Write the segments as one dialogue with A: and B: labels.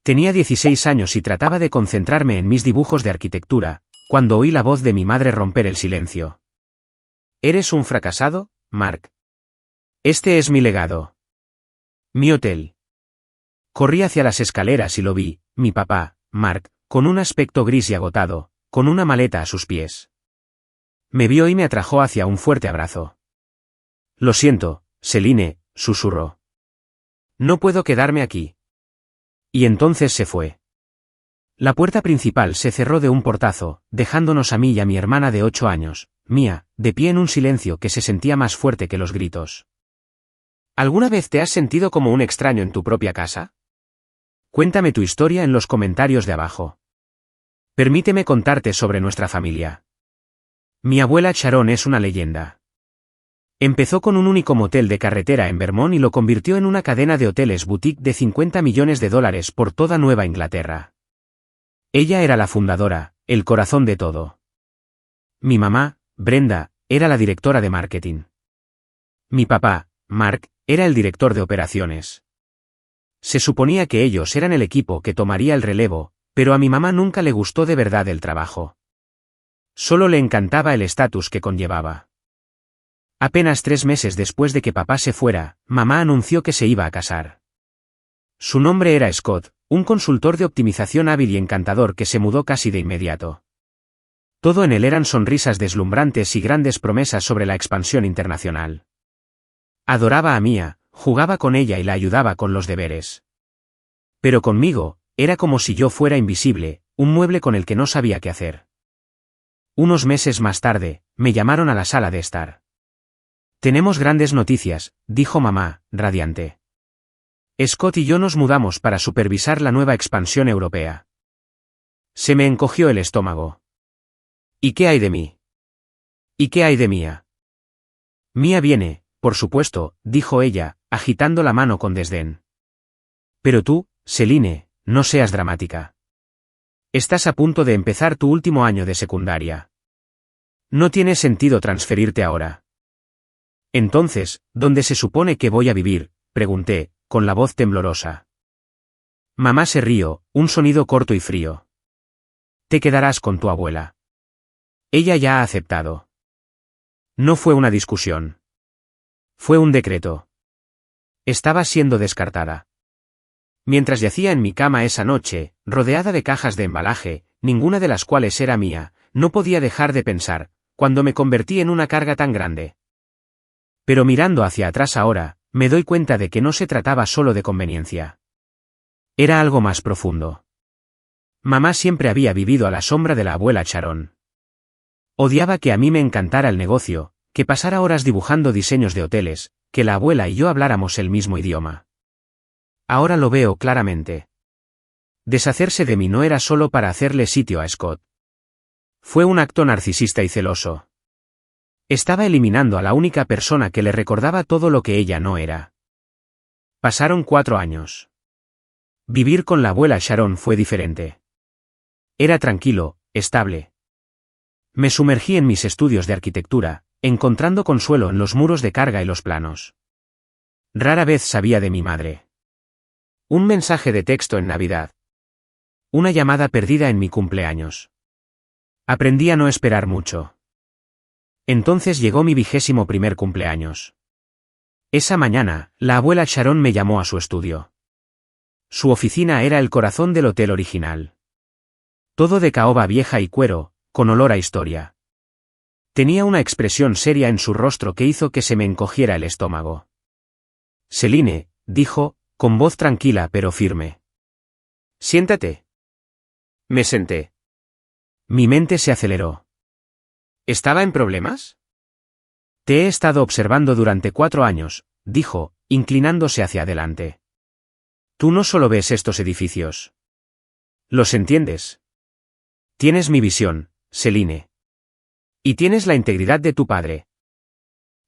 A: Tenía 16 años y trataba de concentrarme en mis dibujos de arquitectura, cuando oí la voz de mi madre romper el silencio. ¿Eres un fracasado, Mark? Este es mi legado. Mi hotel. Corrí hacia las escaleras y lo vi, mi papá, Mark, con un aspecto gris y agotado, con una maleta a sus pies. Me vio y me atrajo hacia un fuerte abrazo. Lo siento, Celine, susurró. No puedo quedarme aquí. Y entonces se fue. La puerta principal se cerró de un portazo, dejándonos a mí y a mi hermana de 8 años, Mia, de pie en un silencio que se sentía más fuerte que los gritos. ¿Alguna vez te has sentido como un extraño en tu propia casa? Cuéntame tu historia en los comentarios de abajo. Permíteme contarte sobre nuestra familia. Mi abuela Sharon es una leyenda. Empezó con un único motel de carretera en Vermont y lo convirtió en una cadena de hoteles boutique de $50 millones por toda Nueva Inglaterra. Ella era la fundadora, el corazón de todo. Mi mamá, Brenda, era la directora de marketing. Mi papá, Mark, era el director de operaciones. Se suponía que ellos eran el equipo que tomaría el relevo, pero a mi mamá nunca le gustó de verdad el trabajo. Solo le encantaba el estatus que conllevaba. Apenas 3 meses después de que papá se fuera, mamá anunció que se iba a casar. Su nombre era Scott, un consultor de optimización hábil y encantador que se mudó casi de inmediato. Todo en él eran sonrisas deslumbrantes y grandes promesas sobre la expansión internacional. Adoraba a Mia, jugaba con ella y la ayudaba con los deberes. Pero conmigo, era como si yo fuera invisible, un mueble con el que no sabía qué hacer. Unos meses más tarde, me llamaron a la sala de estar. Tenemos grandes noticias, dijo mamá, radiante. Scott y yo nos mudamos para supervisar la nueva expansión europea. Se me encogió el estómago. ¿Y qué hay de mí? ¿Y qué hay de Mia? Mia viene, por supuesto, dijo ella, agitando la mano con desdén. Pero tú, Celine, no seas dramática. Estás a punto de empezar tu último año de secundaria. No tiene sentido transferirte ahora. Entonces, ¿dónde se supone que voy a vivir?, pregunté, con la voz temblorosa. Mamá se rió, un sonido corto y frío. Te quedarás con tu abuela. Ella ya ha aceptado. No fue una discusión. Fue un decreto. Estaba siendo descartada. Mientras yacía en mi cama esa noche, rodeada de cajas de embalaje, ninguna de las cuales era mía, no podía dejar de pensar, cuando me convertí en una carga tan grande. Pero mirando hacia atrás ahora, me doy cuenta de que no se trataba solo de conveniencia. Era algo más profundo. Mamá siempre había vivido a la sombra de la abuela Sharon. Odiaba que a mí me encantara el negocio, que pasara horas dibujando diseños de hoteles, que la abuela y yo habláramos el mismo idioma. Ahora lo veo claramente. Deshacerse de mí no era solo para hacerle sitio a Scott. Fue un acto narcisista y celoso. Estaba eliminando a la única persona que le recordaba todo lo que ella no era. Pasaron 4 años. Vivir con la abuela Sharon fue diferente. Era tranquilo, estable. Me sumergí en mis estudios de arquitectura, encontrando consuelo en los muros de carga y los planos. Rara vez sabía de mi madre. Un mensaje de texto en Navidad. Una llamada perdida en mi cumpleaños. Aprendí a no esperar mucho. Entonces llegó mi 21º cumpleaños. Esa mañana, la abuela Sharon me llamó a su estudio. Su oficina era el corazón del hotel original. Todo de caoba vieja y cuero, con olor a historia. Tenía una expresión seria en su rostro que hizo que se me encogiera el estómago. Celine, dijo, con voz tranquila pero firme. Siéntate. Me senté. Mi mente se aceleró. ¿Estaba en problemas? Te he estado observando durante 4 años, dijo, inclinándose hacia adelante. Tú no solo ves estos edificios. ¿Los entiendes? Tienes mi visión, Celine. Y tienes la integridad de tu padre.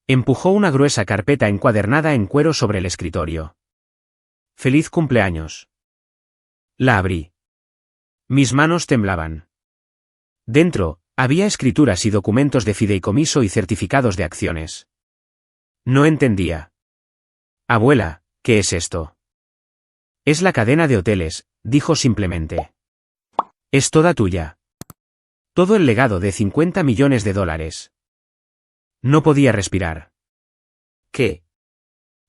A: Empujó una gruesa carpeta encuadernada en cuero sobre el escritorio. Feliz cumpleaños. La abrí. Mis manos temblaban. Dentro, había escrituras y documentos de fideicomiso y certificados de acciones. No entendía. Abuela, ¿qué es esto? Es la cadena de hoteles, dijo simplemente. Es toda tuya. Todo el legado de 50 millones de dólares. No podía respirar. ¿Qué?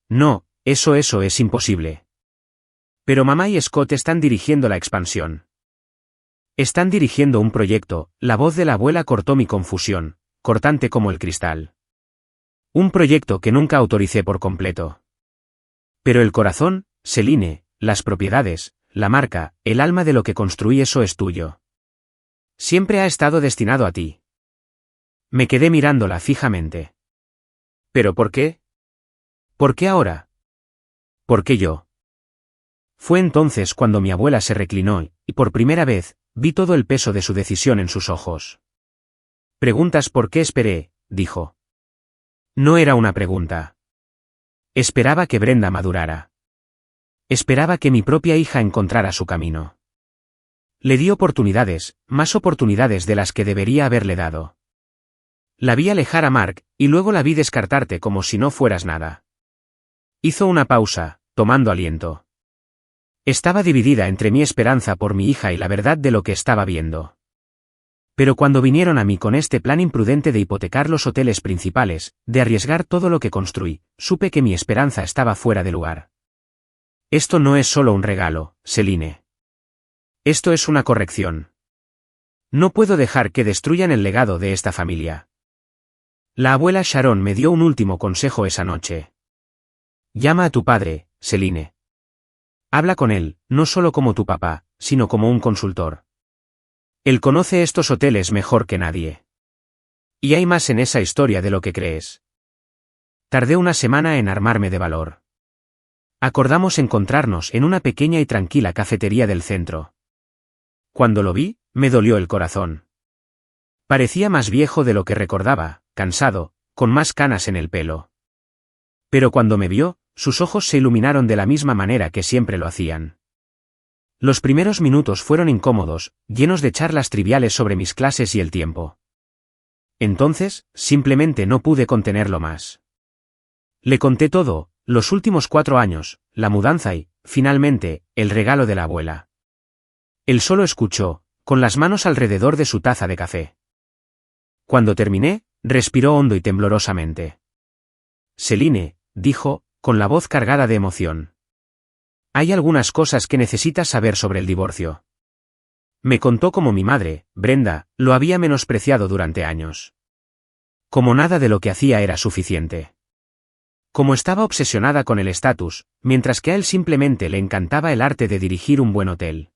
A: No, eso es imposible. Pero mamá y Scott están dirigiendo la expansión. Están dirigiendo un proyecto, la voz de la abuela cortó mi confusión, cortante como el cristal. Un proyecto que nunca autoricé por completo. Pero el corazón, Celine, las propiedades, la marca, el alma de lo que construí, eso es tuyo. Siempre ha estado destinado a ti. Me quedé mirándola fijamente. ¿Pero por qué? ¿Por qué ahora? ¿Por qué yo? Fue entonces cuando mi abuela se reclinó y por primera vez vi todo el peso de su decisión en sus ojos. Preguntas por qué esperé, dijo. No era una pregunta. Esperaba que Brenda madurara. Esperaba que mi propia hija encontrara su camino. Le di oportunidades, más oportunidades de las que debería haberle dado. La vi alejar a Mark, y luego la vi descartarte como si no fueras nada. Hizo una pausa, tomando aliento. Estaba dividida entre mi esperanza por mi hija y la verdad de lo que estaba viendo. Pero cuando vinieron a mí con este plan imprudente de hipotecar los hoteles principales, de arriesgar todo lo que construí, supe que mi esperanza estaba fuera de lugar. Esto no es solo un regalo, Celine. Esto es una corrección. No puedo dejar que destruyan el legado de esta familia. La abuela Sharon me dio un último consejo esa noche. Llama a tu padre, Celine. Habla con él, no solo como tu papá, sino como un consultor. Él conoce estos hoteles mejor que nadie. Y hay más en esa historia de lo que crees. Tardé una semana en armarme de valor. Acordamos encontrarnos en una pequeña y tranquila cafetería del centro. Cuando lo vi, me dolió el corazón. Parecía más viejo de lo que recordaba, cansado, con más canas en el pelo. Pero cuando me vio, sus ojos se iluminaron de la misma manera que siempre lo hacían. Los primeros minutos fueron incómodos, llenos de charlas triviales sobre mis clases y el tiempo. Entonces, simplemente no pude contenerlo más. Le conté todo, los últimos 4 años, la mudanza y, finalmente, el regalo de la abuela. Él solo escuchó, con las manos alrededor de su taza de café. Cuando terminé, respiró hondo y temblorosamente. Celine, dijo, con la voz cargada de emoción. Hay algunas cosas que necesitas saber sobre el divorcio. Me contó cómo mi madre, Brenda, lo había menospreciado durante años. Como nada de lo que hacía era suficiente. Como estaba obsesionada con el estatus, mientras que a él simplemente le encantaba el arte de dirigir un buen hotel.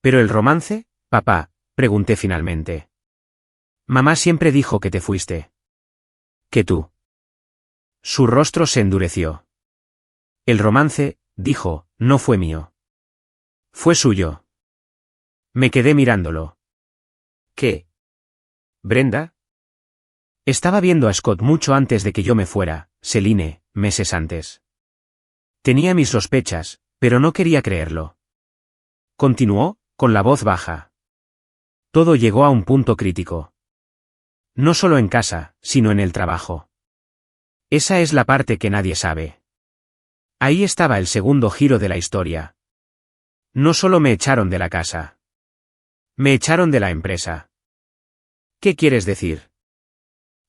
A: ¿Pero el romance, papá?, pregunté finalmente. Mamá siempre dijo que te fuiste. ¿Que tú? Su rostro se endureció. El romance, dijo, no fue mío. Fue suyo. Me quedé mirándolo. ¿Qué? ¿Brenda? Estaba viendo a Scott mucho antes de que yo me fuera, Celine, meses antes. Tenía mis sospechas, pero no quería creerlo. Continuó, con la voz baja. Todo llegó a un punto crítico. No solo en casa, sino en el trabajo. Esa es la parte que nadie sabe. Ahí estaba el segundo giro de la historia. No solo me echaron de la casa. Me echaron de la empresa. ¿Qué quieres decir?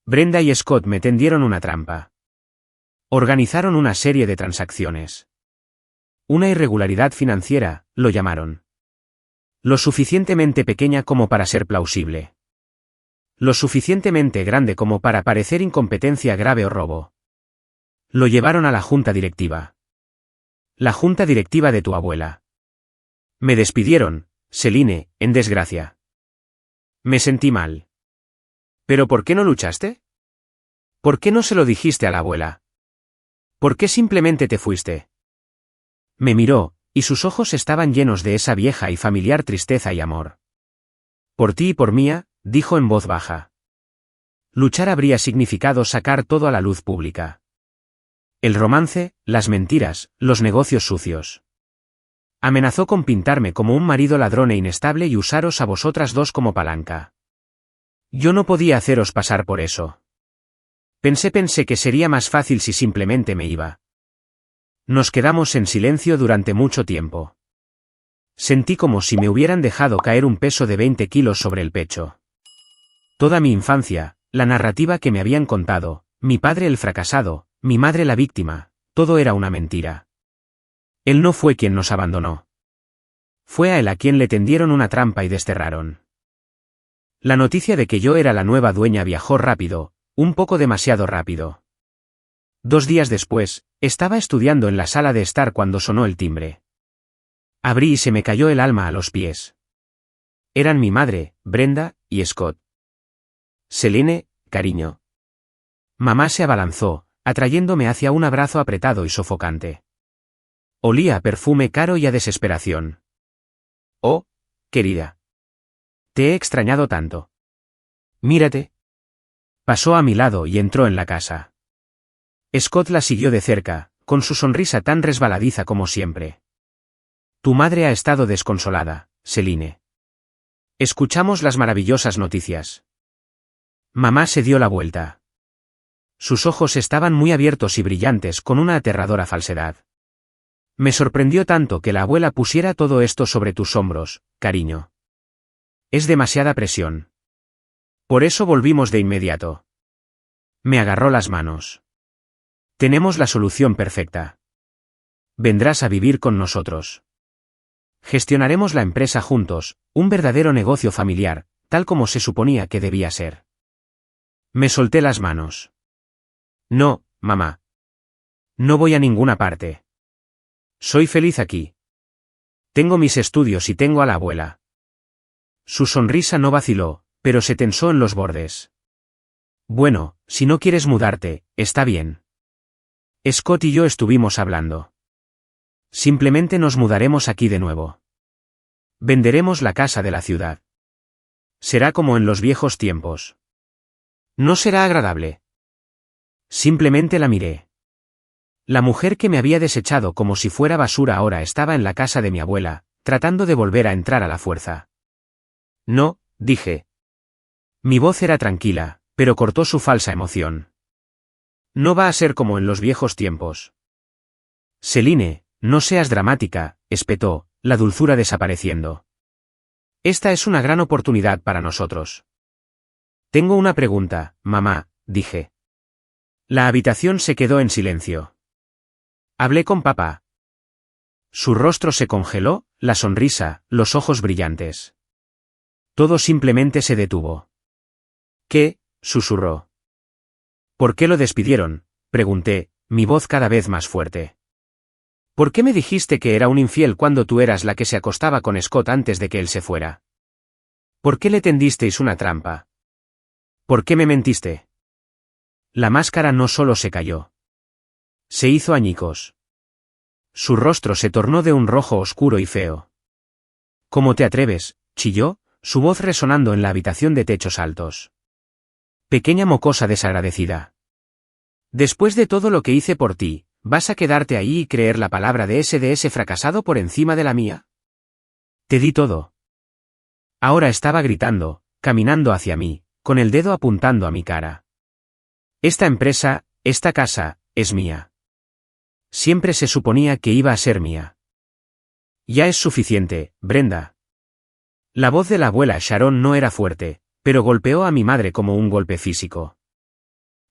A: Brenda y Scott me tendieron una trampa. Organizaron una serie de transacciones. Una irregularidad financiera, lo llamaron. Lo suficientemente pequeña como para ser plausible. Lo suficientemente grande como para parecer incompetencia grave o robo. Lo llevaron a la junta directiva. La junta directiva de tu abuela. Me despidieron, Celine, en desgracia. Me sentí mal. ¿Pero por qué no luchaste? ¿Por qué no se lo dijiste a la abuela? ¿Por qué simplemente te fuiste? Me miró, y sus ojos estaban llenos de esa vieja y familiar tristeza y amor. Por ti y por mía, dijo en voz baja. Luchar habría significado sacar todo a la luz pública. El romance, las mentiras, los negocios sucios. Amenazó con pintarme como un marido ladrón e inestable y usaros a vosotras dos como palanca. Yo no podía haceros pasar por eso. Pensé que sería más fácil si simplemente me iba. Nos quedamos en silencio durante mucho tiempo. Sentí como si me hubieran dejado caer un peso de 20 kilos sobre el pecho. Toda mi infancia, la narrativa que me habían contado, mi padre el fracasado, mi madre la víctima, todo era una mentira. Él no fue quien nos abandonó. Fue a él a quien le tendieron una trampa y desterraron. La noticia de que yo era la nueva dueña viajó rápido, un poco demasiado rápido. 2 días después, estaba estudiando en la sala de estar cuando sonó el timbre. Abrí y se me cayó el alma a los pies. Eran mi madre, Brenda, y Scott. Selene, cariño. Mamá se abalanzó, atrayéndome hacia un abrazo apretado y sofocante. Olía a perfume caro y a desesperación. Oh, querida. Te he extrañado tanto. Mírate. Pasó a mi lado y entró en la casa. Scott la siguió de cerca, con su sonrisa tan resbaladiza como siempre. Tu madre ha estado desconsolada, Selene. Escuchamos las maravillosas noticias. Mamá se dio la vuelta. Sus ojos estaban muy abiertos y brillantes con una aterradora falsedad. Me sorprendió tanto que la abuela pusiera todo esto sobre tus hombros, cariño. Es demasiada presión. Por eso volvimos de inmediato. Me agarró las manos. Tenemos la solución perfecta. Vendrás a vivir con nosotros. Gestionaremos la empresa juntos, un verdadero negocio familiar, tal como se suponía que debía ser. Me solté las manos. No, mamá. No voy a ninguna parte. Soy feliz aquí. Tengo mis estudios y tengo a la abuela. Su sonrisa no vaciló, pero se tensó en los bordes. Bueno, si no quieres mudarte, está bien. Scott y yo estuvimos hablando. Simplemente nos mudaremos aquí de nuevo. Venderemos la casa de la ciudad. Será como en los viejos tiempos. No será agradable. Simplemente la miré. La mujer que me había desechado como si fuera basura ahora estaba en la casa de mi abuela, tratando de volver a entrar a la fuerza. No, dije. Mi voz era tranquila, pero cortó su falsa emoción. No va a ser como en los viejos tiempos. Selene, no seas dramática, espetó, la dulzura desapareciendo. Esta es una gran oportunidad para nosotros. Tengo una pregunta, mamá, dije. La habitación se quedó en silencio. Hablé con papá. Su rostro se congeló, la sonrisa, los ojos brillantes. Todo simplemente se detuvo. ¿Qué? Susurró. ¿Por qué lo despidieron? Pregunté, mi voz cada vez más fuerte. ¿Por qué me dijiste que era un infiel cuando tú eras la que se acostaba con Scott antes de que él se fuera? ¿Por qué le tendisteis una trampa? ¿Por qué me mentiste? La máscara no solo se cayó. Se hizo añicos. Su rostro se tornó de un rojo oscuro y feo. ¿Cómo te atreves? Chilló, su voz resonando en la habitación de techos altos. Pequeña mocosa desagradecida. Después de todo lo que hice por ti, ¿vas a quedarte ahí y creer la palabra de ese fracasado por encima de la mía? Te di todo. Ahora estaba gritando, caminando hacia mí, con el dedo apuntando a mi cara. Esta empresa, esta casa, es mía. Siempre se suponía que iba a ser mía. Ya es suficiente, Brenda. La voz de la abuela Sharon no era fuerte, pero golpeó a mi madre como un golpe físico.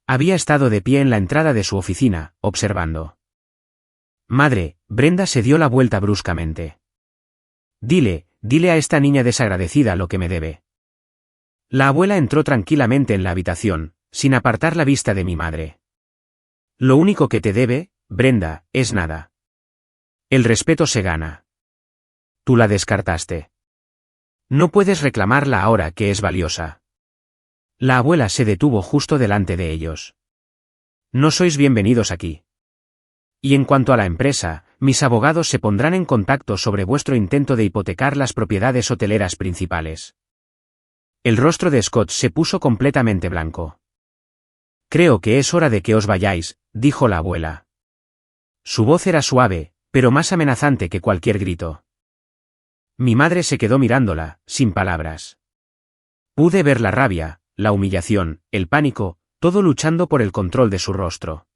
A: Había estado de pie en la entrada de su oficina, observando. Madre, Brenda se dio la vuelta bruscamente. Dile a esta niña desagradecida lo que me debe. La abuela entró tranquilamente en la habitación, sin apartar la vista de mi madre. Lo único que te debe, Brenda, es nada. El respeto se gana. Tú la descartaste. No puedes reclamarla ahora que es valiosa. La abuela se detuvo justo delante de ellos. No sois bienvenidos aquí. Y en cuanto a la empresa, mis abogados se pondrán en contacto sobre vuestro intento de hipotecar las propiedades hoteleras principales. El rostro de Scott se puso completamente blanco. Creo que es hora de que os vayáis, dijo la abuela. Su voz era suave, pero más amenazante que cualquier grito. Mi madre se quedó mirándola, sin palabras. Pude ver la rabia, la humillación, el pánico, todo luchando por el control de su rostro.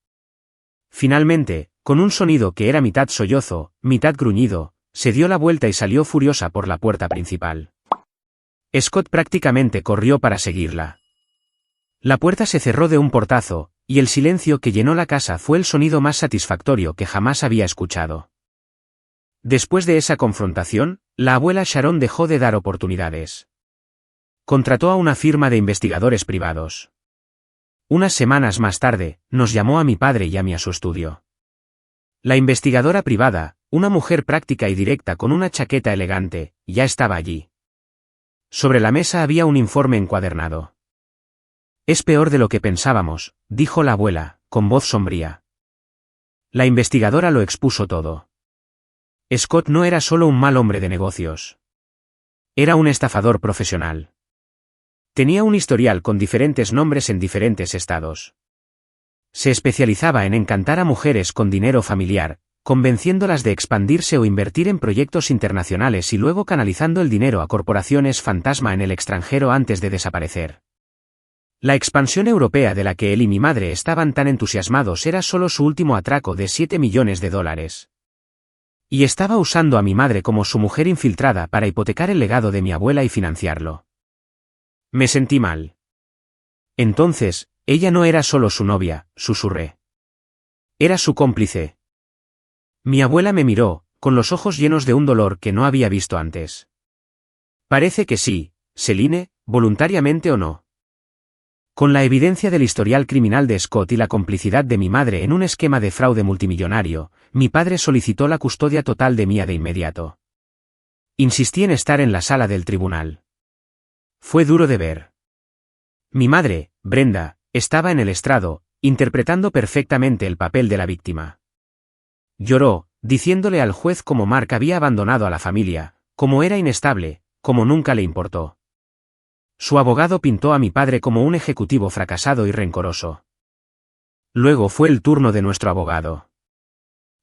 A: Finalmente, con un sonido que era mitad sollozo, mitad gruñido, se dio la vuelta y salió furiosa por la puerta principal. Scott prácticamente corrió para seguirla. La puerta se cerró de un portazo, y el silencio que llenó la casa fue el sonido más satisfactorio que jamás había escuchado. Después de esa confrontación, la abuela Sharon dejó de dar oportunidades. Contrató a una firma de investigadores privados. Unas semanas más tarde, nos llamó a mi padre y a mí a su estudio. La investigadora privada, una mujer práctica y directa con una chaqueta elegante, ya estaba allí. Sobre la mesa había un informe encuadernado. «Es peor de lo que pensábamos», dijo la abuela, con voz sombría. La investigadora lo expuso todo. Scott no era solo un mal hombre de negocios. Era un estafador profesional. Tenía un historial con diferentes nombres en diferentes estados. Se especializaba en encantar a mujeres con dinero familiar, convenciéndolas de expandirse o invertir en proyectos internacionales y luego canalizando el dinero a corporaciones fantasma en el extranjero antes de desaparecer. La expansión europea de la que él y mi madre estaban tan entusiasmados era solo su último atraco de $7 millones. Y estaba usando a mi madre como su mujer infiltrada para hipotecar el legado de mi abuela y financiarlo. Me sentí mal. Entonces, ella no era solo su novia, susurré. Era su cómplice. Mi abuela me miró, con los ojos llenos de un dolor que no había visto antes. Parece que sí, Celine, voluntariamente o no. Con la evidencia del historial criminal de Scott y la complicidad de mi madre en un esquema de fraude multimillonario, mi padre solicitó la custodia total de Mia de inmediato. Insistí en estar en la sala del tribunal. Fue duro de ver. Mi madre, Brenda, estaba en el estrado, interpretando perfectamente el papel de la víctima. Lloró, diciéndole al juez cómo Mark había abandonado a la familia, cómo era inestable, cómo nunca le importó. Su abogado pintó a mi padre como un ejecutivo fracasado y rencoroso. Luego fue el turno de nuestro abogado.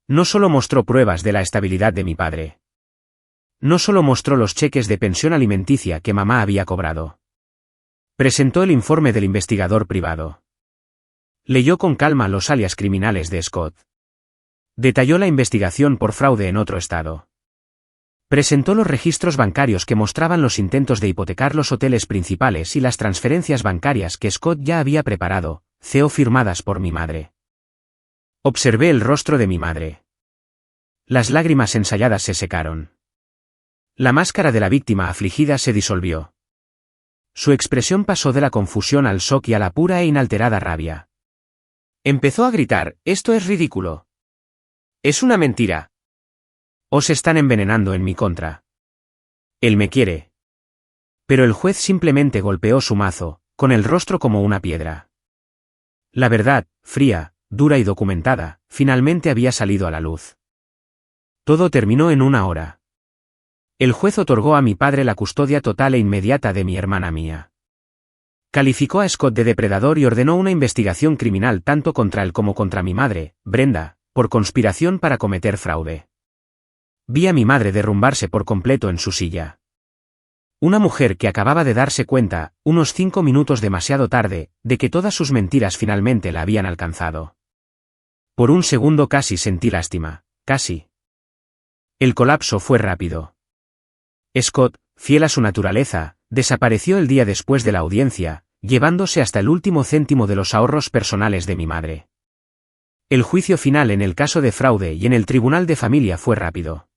A: No solo mostró pruebas de la estabilidad de mi padre. No solo mostró los cheques de pensión alimenticia que mamá había cobrado. Presentó el informe del investigador privado. Leyó con calma los alias criminales de Scott. Detalló la investigación por fraude en otro estado. Presentó los registros bancarios que mostraban los intentos de hipotecar los hoteles principales y las transferencias bancarias que Scott ya había preparado, firmadas por mi madre. Observé el rostro de mi madre. Las lágrimas ensayadas se secaron. La máscara de la víctima afligida se disolvió. Su expresión pasó de la confusión al shock y a la pura e inalterada rabia. Empezó a gritar: «¡Esto es ridículo! ¡Es una mentira! Os están envenenando en mi contra. Él me quiere». Pero el juez simplemente golpeó su mazo, con el rostro como una piedra. La verdad, fría, dura y documentada, finalmente había salido a la luz. Todo terminó en una hora. El juez otorgó a mi padre la custodia total e inmediata de mi hermana Mia. Calificó a Scott de depredador y ordenó una investigación criminal tanto contra él como contra mi madre, Brenda, por conspiración para cometer fraude. Vi a mi madre derrumbarse por completo en su silla. Una mujer que acababa de darse cuenta, unos 5 minutos demasiado tarde, de que todas sus mentiras finalmente la habían alcanzado. Por un segundo casi sentí lástima, casi. El colapso fue rápido. Scott, fiel a su naturaleza, desapareció el día después de la audiencia, llevándose hasta el último céntimo de los ahorros personales de mi madre. El juicio final en el caso de fraude y en el tribunal de familia fue rápido.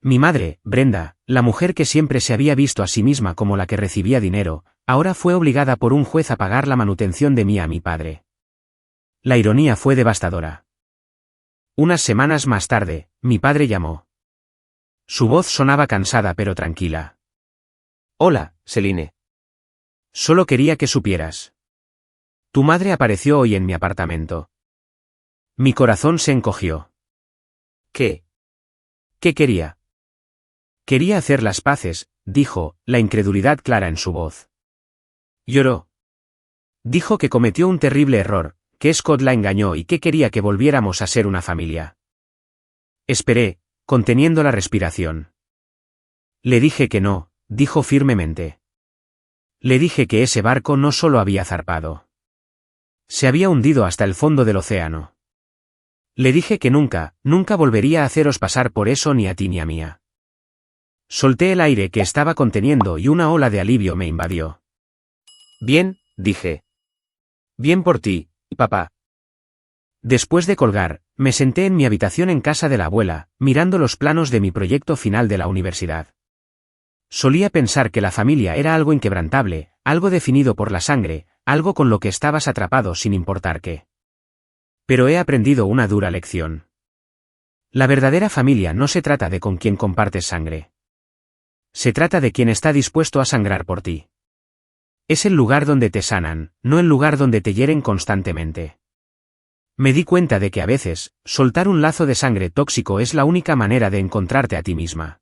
A: Mi madre, Brenda, la mujer que siempre se había visto a sí misma como la que recibía dinero, ahora fue obligada por un juez a pagar la manutención de Mia a mi padre. La ironía fue devastadora. Unas semanas más tarde, mi padre llamó. Su voz sonaba cansada pero tranquila. «Hola, Celine. Solo quería que supieras. Tu madre apareció hoy en mi apartamento». Mi corazón se encogió. ¿Qué? ¿Qué quería? Quería hacer las paces, dijo, la incredulidad clara en su voz. Lloró. Dijo que cometió un terrible error, que Scott la engañó y que quería que volviéramos a ser una familia. Esperé, conteniendo la respiración. Le dije que no, dijo firmemente. Le dije que ese barco no solo había zarpado. Se había hundido hasta el fondo del océano. Le dije que nunca volvería a haceros pasar por eso ni a ti ni a mía. Solté el aire que estaba conteniendo y una ola de alivio me invadió. Bien, dije. Bien por ti, papá. Después de colgar, me senté en mi habitación en casa de la abuela, mirando los planos de mi proyecto final de la universidad. Solía pensar que la familia era algo inquebrantable, algo definido por la sangre, algo con lo que estabas atrapado sin importar qué. Pero he aprendido una dura lección. La verdadera familia no se trata de con quien compartes sangre. Se trata de quien está dispuesto a sangrar por ti. Es el lugar donde te sanan, no el lugar donde te hieren constantemente. Me di cuenta de que a veces, soltar un lazo de sangre tóxico es la única manera de encontrarte a ti misma.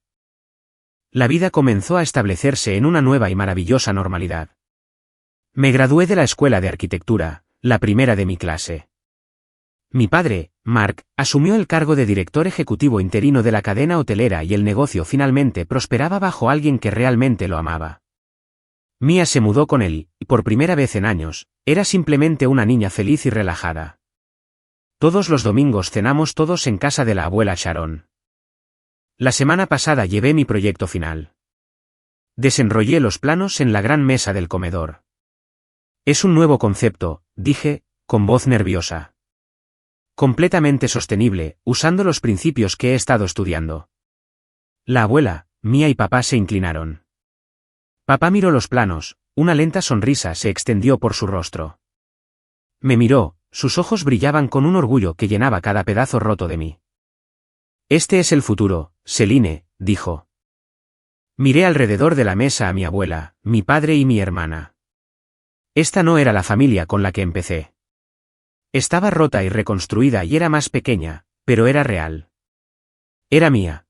A: La vida comenzó a establecerse en una nueva y maravillosa normalidad. Me gradué de la escuela de arquitectura, la primera de mi clase. Mi padre, Mark, asumió el cargo de director ejecutivo interino de la cadena hotelera y el negocio finalmente prosperaba bajo alguien que realmente lo amaba. Mia se mudó con él, y por primera vez en años, era simplemente una niña feliz y relajada. Todos los domingos cenamos todos en casa de la abuela Sharon. La semana pasada llevé mi proyecto final. Desenrollé los planos en la gran mesa del comedor. Es un nuevo concepto, dije, con voz nerviosa. Completamente sostenible, usando los principios que he estado estudiando. La abuela, Mia y papá se inclinaron. Papá miró los planos, una lenta sonrisa se extendió por su rostro. Me miró, sus ojos brillaban con un orgullo que llenaba cada pedazo roto de mí. Este es el futuro, Celine, dijo. Miré alrededor de la mesa a mi abuela, mi padre y mi hermana. Esta no era la familia con la que empecé. Estaba rota y reconstruida y era más pequeña, pero era real. Era mía.